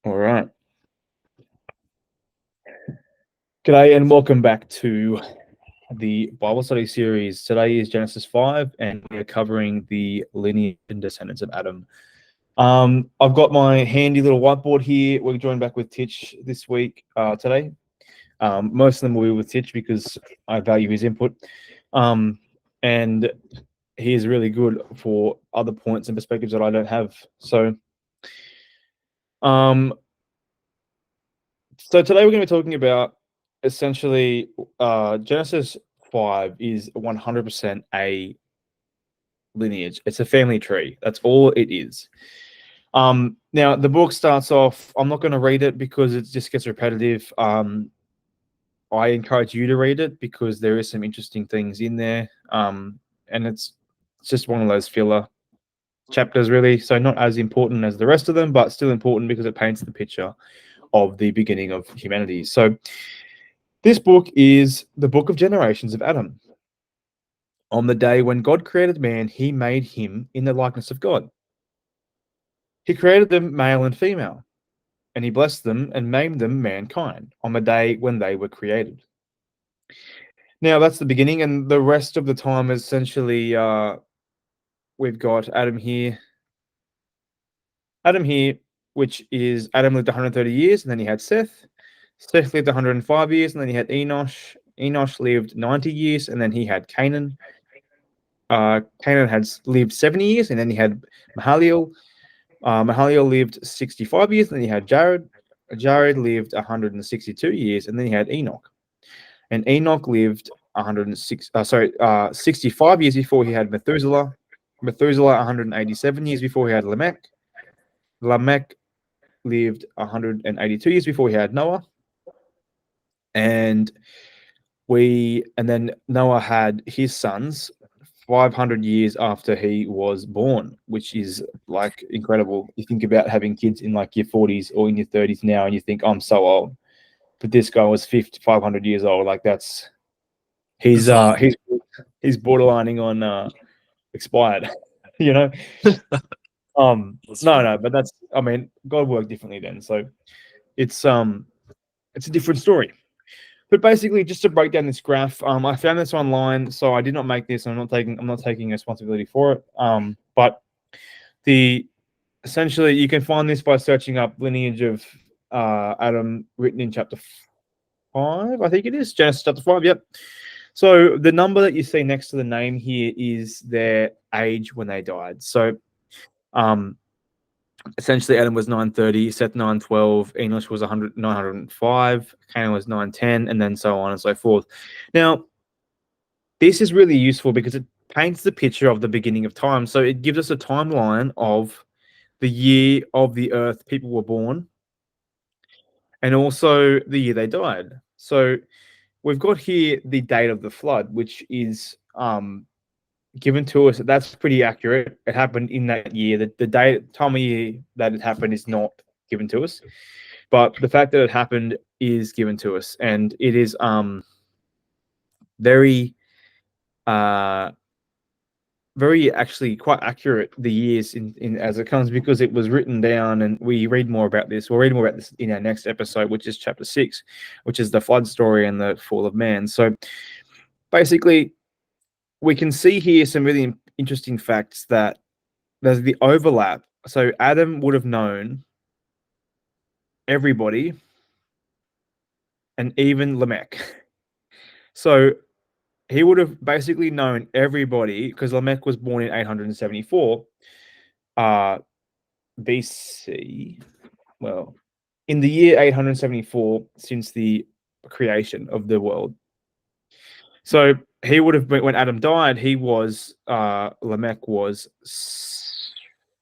All right. G'day and welcome back to the Bible study series. Today is Genesis 5 and we're covering the lineage and descendants of Adam. I've got my handy little whiteboard here. We're joined back with Tich this week, today. Most of them will be with Tich because I value his input. And he is really good for other points and perspectives that I don't have. So today we're going to be talking about essentially Genesis 5 is 100% a lineage. It's a family tree. That's all it is. Now the book starts off, I'm not going to read it because it just gets repetitive. I encourage you to read it because there is some interesting things in there. And it's just one of those filler chapters really. So not as important as the rest of them, but still important because it paints the picture of the beginning of humanity. So this book is the book of generations of Adam. On the day when God created man, he made him in the likeness of God. He created them male and female, and he blessed them and named them mankind on the day when they were created. Now that's the beginning, and the rest of the time is essentially we've got Adam here, which is Adam lived 130 years, and then he had Seth. Seth lived 105 years, and then he had Enosh. Enosh lived 90 years, and then he had Canaan. Canaan had lived 70 years, and then he had Mahalalel. Mahalalel lived 65 years, and then he had Jared. Jared lived 162 years, and then he had Enoch. And Enoch lived 65 years before he had Methuselah. Methuselah 187 years before he had Lamech. Lamech lived 182 years before he had Noah. And then Noah had his sons 500 years after he was born, which is like incredible. You think about having kids in like your 40s or in your 30s now, and you think, I'm so old. But this guy was 500 years old. Like he's borderlining on expired, you know? No, but God worked differently then. So it's a different story. But basically, just to break down this graph, I found this online, so I did not make this. I'm not taking responsibility for it. But essentially, you can find this by searching up lineage of Adam, written in chapter 5, I think it is Genesis chapter 5. Yep. So the number that you see next to the name here is their age when they died. So, essentially, Adam was 930, Seth 912, Enosh was 905, Canaan was 910, and then so on and so forth. Now, this is really useful because it paints the picture of the beginning of time. So it gives us a timeline of the year of the earth people were born and also the year they died. So we've got here the date of the flood, which is given to us. That's pretty accurate. It happened in that year. The time of year that it happened is not given to us, but the fact that it happened is given to us, and it is very actually quite accurate, the years in as it comes, because it was written down, and we read more about this. We'll read more about this in our next episode, which is chapter 6, which is the flood story and the fall of man. So basically, we can see here some really interesting facts that there's the overlap. So Adam would have known everybody and even Lamech. So he would have basically known everybody because Lamech was born in 874 BC. Well, in the year 874 since the creation of the world. So he would have been, when Adam died, he was, Lamech was,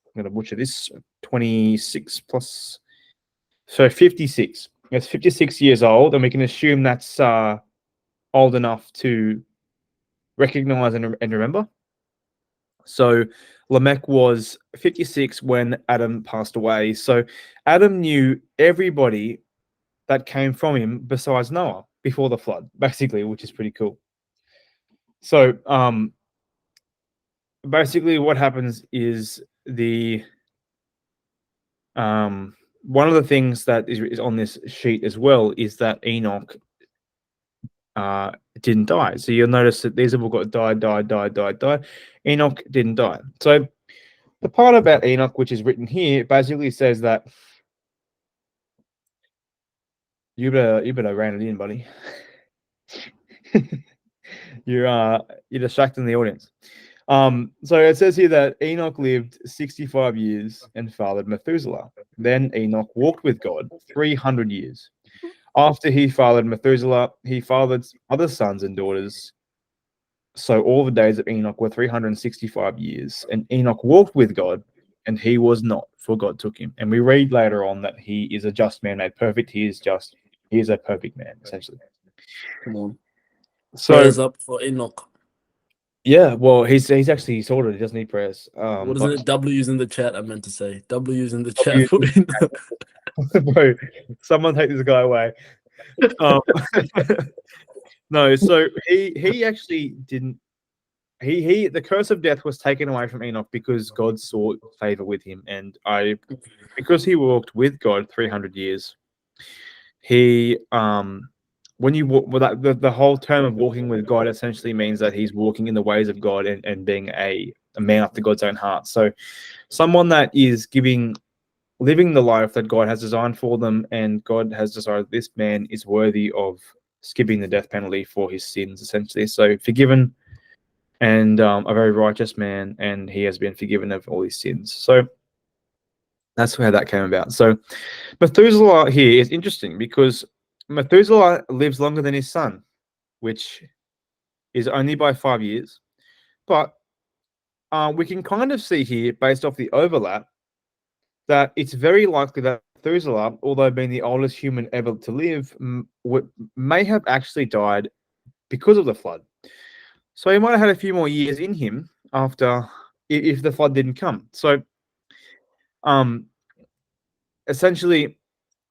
I'm going to butcher this, 26 plus, so 56. That's 56 years old, and we can assume that's old enough to recognize and remember. So Lamech was 56 when Adam passed away. So Adam knew everybody that came from him besides Noah before the flood, basically, which is pretty cool. So basically what happens is the one of the things that is on this sheet as well is that Enoch uh, didn't die. So you'll notice that these have all got died. Enoch didn't die. So the part about Enoch, which is written here, basically says that you better rein it in, buddy. You're distracting the audience. So it says here that Enoch lived 65 years and fathered Methuselah. Then Enoch walked with God 300 years. After he fathered Methuselah, he fathered other sons and daughters. So all the days of Enoch were 365 years. And Enoch walked with God, and he was not, for God took him. And we read later on that he is a just man made perfect. He is just, he is a perfect man, essentially. Come on. So Prayers up for Enoch. yeah, well, he's actually sorted. He doesn't need prayers. What is But it? W's in the chat. I meant to say W's in the W- chat for Enoch. bro, someone take this guy away. No, so he actually didn't. He the curse of death was taken away from Enoch because God saw favor with him, and because he walked with God 300 years. He when you walk, well, the whole term of walking with God essentially means that he's walking in the ways of God and being a man after God's own heart. So someone that is living the life that God has designed for them, and God has decided this man is worthy of skipping the death penalty for his sins, essentially. So forgiven and a very righteous man, and he has been forgiven of all his sins. So that's how that came about. So Methuselah here is interesting because Methuselah lives longer than his son, which is only by 5 years. But we can kind of see here, based off the overlap, that it's very likely that Methuselah, although being the oldest human ever to live, may have actually died because of the flood. So he might have had a few more years in him after, if the flood didn't come. So, essentially,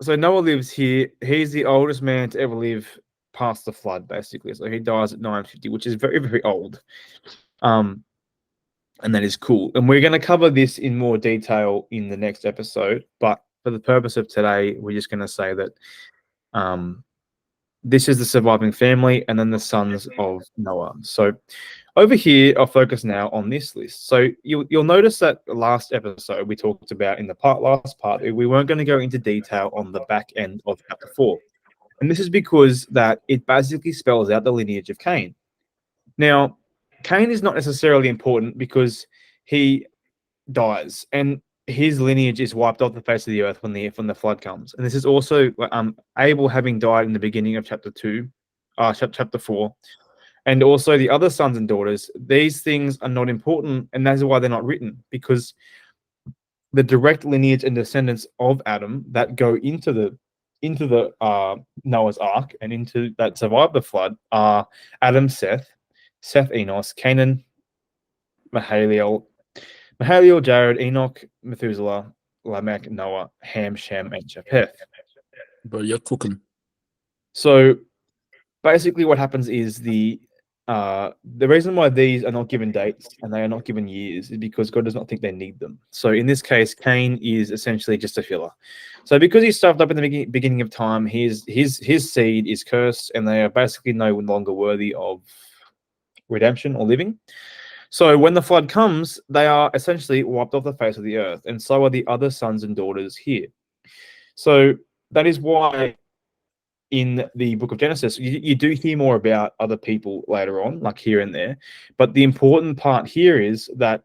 so Noah lives here. He's the oldest man to ever live past the flood, basically. So he dies at 950, which is very, very old. And that is cool. And we're going to cover this in more detail in the next episode. But for the purpose of today, we're just going to say that this is the surviving family and then the sons of Noah. So over here, I'll focus now on this list. So you'll notice that last episode we talked about in the last part, we weren't going to go into detail on the back end of chapter 4. And this is because that it basically spells out the lineage of Cain. Now, Cain is not necessarily important because he dies and his lineage is wiped off the face of the earth when the flood comes. And this is also Abel having died in the beginning of chapter 4, and also the other sons and daughters. These things are not important, and that's why they're not written, because the direct lineage and descendants of Adam that go into the Noah's Ark and into that survive the flood are Adam, Seth, Enos, Canaan, Mahalalel, Jared, Enoch, Methuselah, Lamech, Noah, Ham, Shem, and Japheth. Bro, you're cooking. So basically what happens is the reason why these are not given dates and they are not given years is because God does not think they need them. So in this case, Cain is essentially just a filler. So because he's stuffed up in the beginning of time, his seed is cursed, and they are basically no longer worthy of redemption or living. So when the flood comes, they are essentially wiped off the face of the earth, and so are the other sons and daughters here. So that is why in the book of Genesis, you do hear more about other people later on, like here and there. But the important part here is that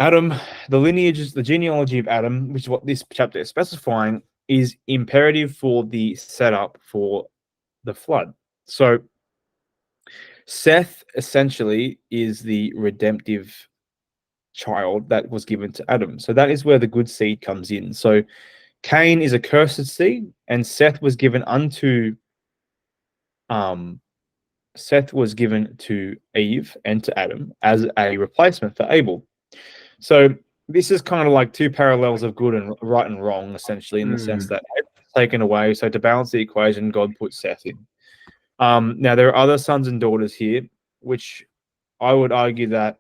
Adam, the lineage, the genealogy of Adam, which is what this chapter is specifying, is imperative for the setup for the flood. So Seth essentially is the redemptive child that was given to Adam. So that is where the good seed comes in. So Cain is a cursed seed, and Seth was given to Eve and to Adam as a replacement for Abel. So this is kind of like two parallels of good and right and wrong, essentially, in the sense that Abel's taken away. So to balance the equation, God put Seth in. Now there are other sons and daughters here, which I would argue that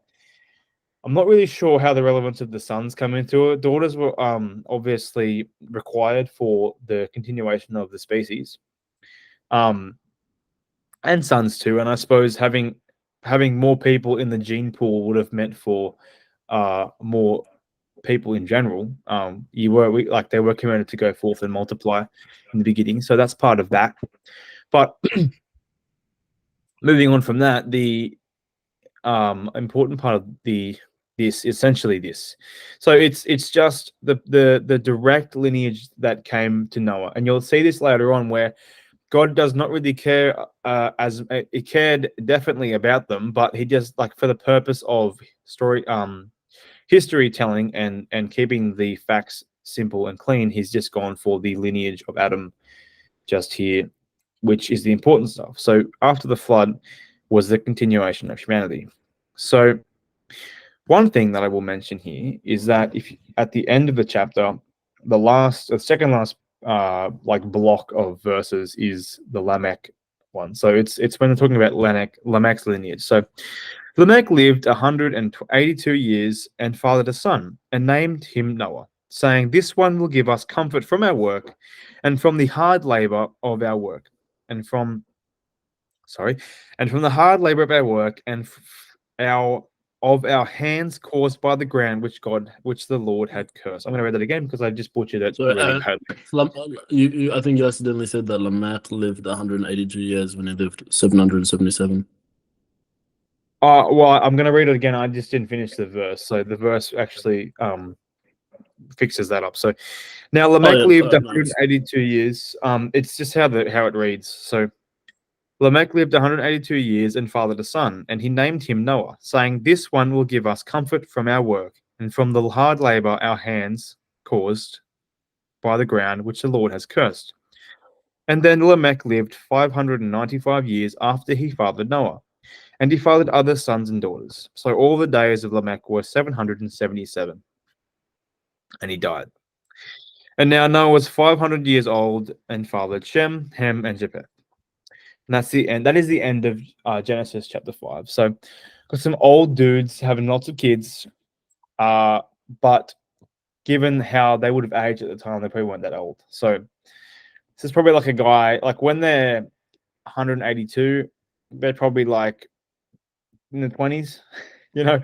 I'm not really sure how the relevance of the sons come into it. Daughters were obviously required for the continuation of the species, and sons too. And I suppose having more people in the gene pool would have meant for more people in general. They were commanded to go forth and multiply in the beginning, so that's part of that. But moving on from that, the important part of this. So it's just the direct lineage that came to Noah, and you'll see this later on where God does not really care as he cared definitely about them, but he just like for the purpose of history telling and keeping the facts simple and clean, he's just gone for the lineage of Adam just here, which is the important stuff. So after the flood was the continuation of humanity. So one thing that I will mention here is that if at the end of the chapter, the second last block of verses is the Lamech one. So it's when they're talking about Lamech's lineage. So Lamech lived 182 years and fathered a son and named him Noah, saying, "This one will give us comfort from our work and from the hard labor of our work and from the hard labor of our work and our of our hands caused by the ground which the Lord had cursed." I'm going to read that again because I just butchered it So, really badly. I think you accidentally said that Lamech lived 182 years when he lived 777. Well, I'm going to read it again. I just didn't finish the verse, so the verse actually fixes that up. So now Lamech lived 182 years. It's just how it reads. So Lamech lived 182 years and fathered a son, and he named him Noah, saying, "This one will give us comfort from our work and from the hard labor our hands caused by the ground which the Lord has cursed." And then Lamech lived 595 years after he fathered Noah, and he fathered other sons and daughters. So all the days of Lamech were 777, and he died. And now Noah was 500 years old and fathered Shem, Ham, and Japheth. And that's the end. That is the end of Genesis chapter 5. So got some old dudes having lots of kids, but given how they would have aged at the time, they probably weren't that old. So this is probably like a guy, like when they're 182, they're probably like in the 20s, you know.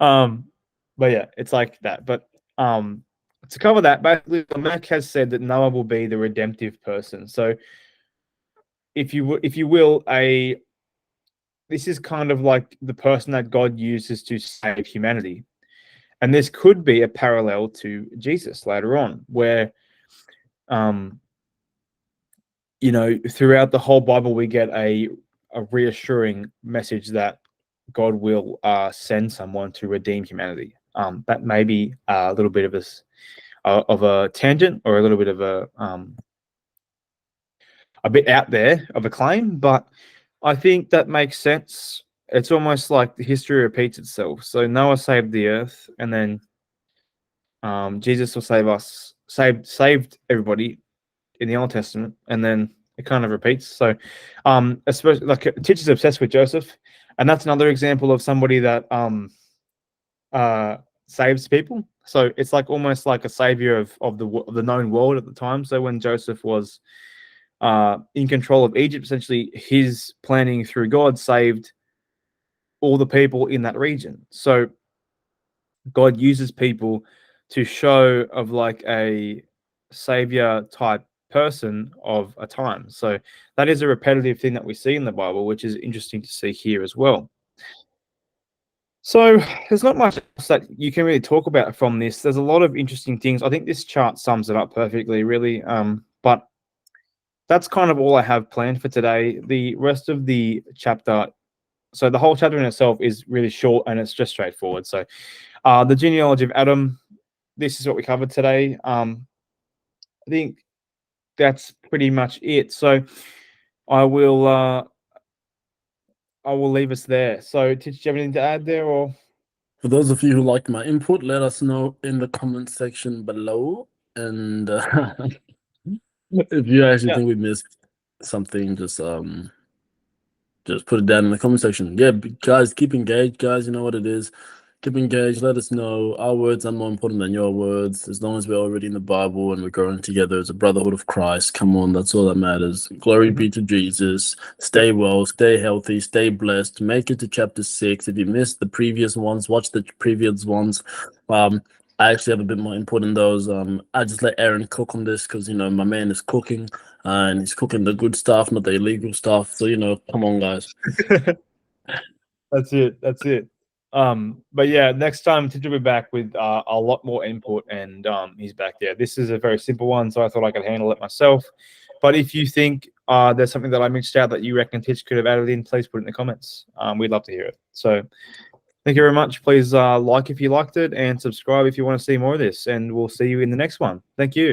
But yeah, it's like that. But to cover that, basically, Mac has said that Noah will be the redemptive person. So if you will, this is kind of like the person that God uses to save humanity. And this could be a parallel to Jesus later on, where throughout the whole Bible we get a reassuring message that God will send someone to redeem humanity. That may be a little bit of a tangent or a little bit of a bit out there of a claim, but I think that makes sense. It's almost like the history repeats itself. So Noah saved the earth, and then Jesus will saved everybody in the Old Testament, and then it kind of repeats. So, especially like Tich is obsessed with Joseph, and that's another example of somebody that saves people. So it's like almost like a savior of the known world at the time. So when Joseph was in control of Egypt, essentially his planning through God saved all the people in that region. So God uses people to show of like a savior type person of a time. So that is a repetitive thing that we see in the Bible, which is interesting to see here as well. So there's not much else that you can really talk about from this. There's a lot of interesting things. I think this chart sums it up perfectly, really. But that's kind of all I have planned for today. The rest of the chapter, so the whole chapter in itself is really short and it's just straightforward. So the genealogy of Adam, this is what we covered today. I think that's pretty much it. So I will leave us there. So did you have anything to add there, or? For those of you who like my input, let us know in the comment section below. And if you actually think we missed something, just put it down in the comment section. Yeah, guys, keep engaged, guys. You know what it is. Keep engaged. Let us know. Our words are more important than your words. As long as we're already in the Bible and we're growing together as a brotherhood of Christ, come on, that's all that matters. Glory be to Jesus. Stay well, stay healthy, stay blessed. Make it to chapter 6. If you missed the previous ones, watch the previous ones. I actually have a bit more input in those. I just let Aaron cook on this because my man is cooking and he's cooking the good stuff, not the illegal stuff. So come on, guys. That's it. That's it. But yeah, next time Tich will be back with a lot more input, and he's back there. This is a very simple one, so I thought I could handle it myself. But if you think there's something that I missed out that you reckon Tich could have added in, please put it in the comments. We'd love to hear it. So thank you very much. Please like if you liked it and subscribe if you want to see more of this, and we'll see you in the next one. Thank you.